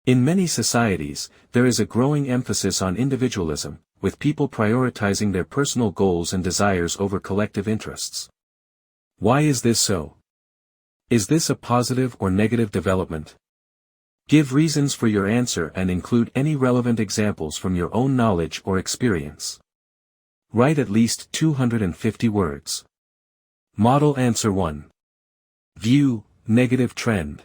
In many societies, there is a growing emphasis on individualism, with people prioritizing their personal goals and desires over collective interests. Why is this so? Is this a positive or negative development? Give reasons for your answer and include any relevant examples from your own knowledge or experience. Write at least 250 words. Model Answer 1. View, negative trend.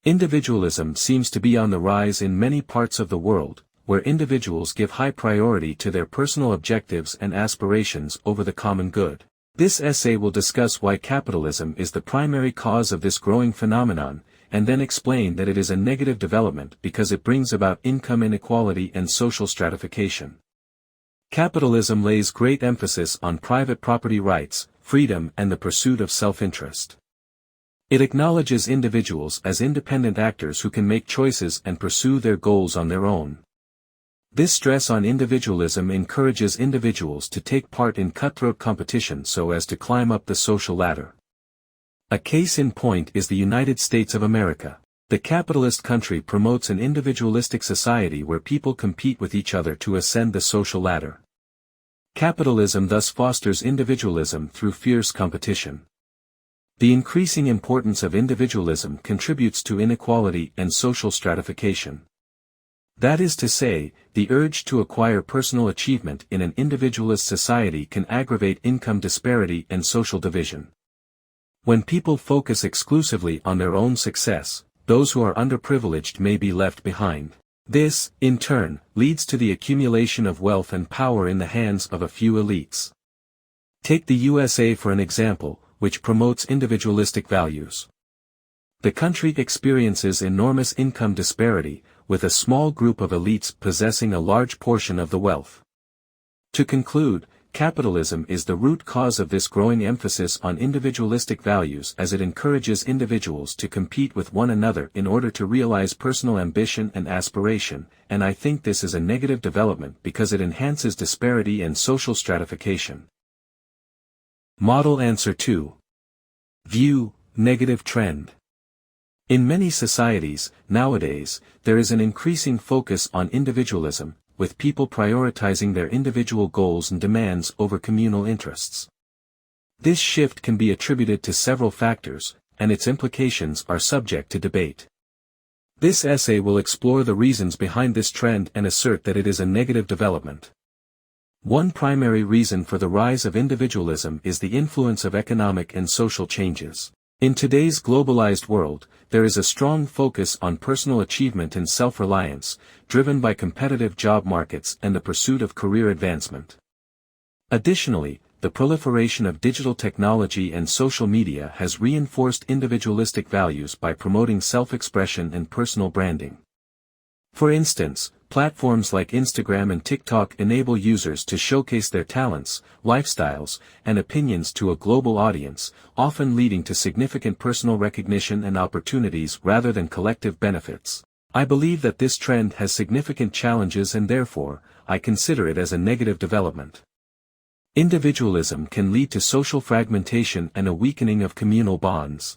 Individualism seems to be on the rise in many parts of the world, where individuals give high priority to their personal objectives and aspirations over the common good. This essay will discuss why capitalism is the primary cause of this growing phenomenon, and then explain that it is a negative development because it brings about income inequality and social stratification. Capitalism lays great emphasis on private property rights, freedom and the pursuit of self-interest. It acknowledges individuals as independent actors who can make choices and pursue their goals on their own. This stress on individualism encourages individuals to take part in cutthroat competition so as to climb up the social ladder. A case in point is the United States of America. The capitalist country promotes an individualistic society where people compete with each other to ascend the social ladder. Capitalism thus fosters individualism through fierce competition. The increasing importance of individualism contributes to inequality and social stratification. That is to say, the urge to acquire personal achievement in an individualist society can aggravate income disparity and social division. When people focus exclusively on their own success, those who are underprivileged may be left behind. This, in turn, leads to the accumulation of wealth and power in the hands of a few elites. Take the USA for an example, which promotes individualistic values. The country experiences enormous income disparity, with a small group of elites possessing a large portion of the wealth. To conclude, capitalism is the root cause of this growing emphasis on individualistic values as it encourages individuals to compete with one another in order to realize personal ambition and aspiration, and I think this is a negative development because it enhances disparity and social stratification. Model Answer 2. View, negative trend. In many societies, nowadays, there is an increasing focus on individualism, with people prioritizing their individual goals and demands over communal interests. This shift can be attributed to several factors, and its implications are subject to debate. This essay will explore the reasons behind this trend and assert that it is a negative development. One primary reason for the rise of individualism is the influence of economic and social changes. In today's globalized world, there is a strong focus on personal achievement and self-reliance, driven by competitive job markets and the pursuit of career advancement. Additionally, the proliferation of digital technology and social media has reinforced individualistic values by promoting self-expression and personal branding. For instance, platforms like Instagram and TikTok enable users to showcase their talents, lifestyles, and opinions to a global audience, often leading to significant personal recognition and opportunities rather than collective benefits. I believe that this trend has significant challenges and therefore, I consider it as a negative development. Individualism can lead to social fragmentation and a weakening of communal bonds.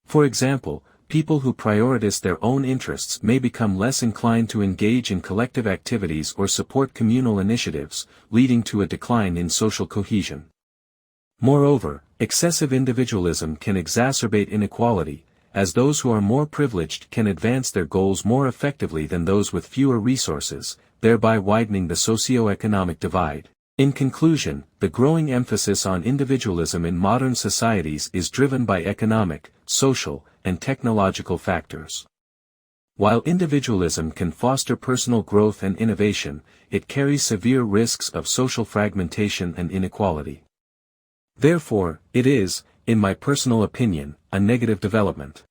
For example, people who prioritize their own interests may become less inclined to engage in collective activities or support communal initiatives, leading to a decline in social cohesion. Moreover, excessive individualism can exacerbate inequality, as those who are more privileged can advance their goals more effectively than those with fewer resources, thereby widening the socio-economic divide. In conclusion, the growing emphasis on individualism in modern societies is driven by economic, social, and technological factors. While individualism can foster personal growth and innovation, it carries severe risks of social fragmentation and inequality. Therefore, it is, in my personal opinion, a negative development.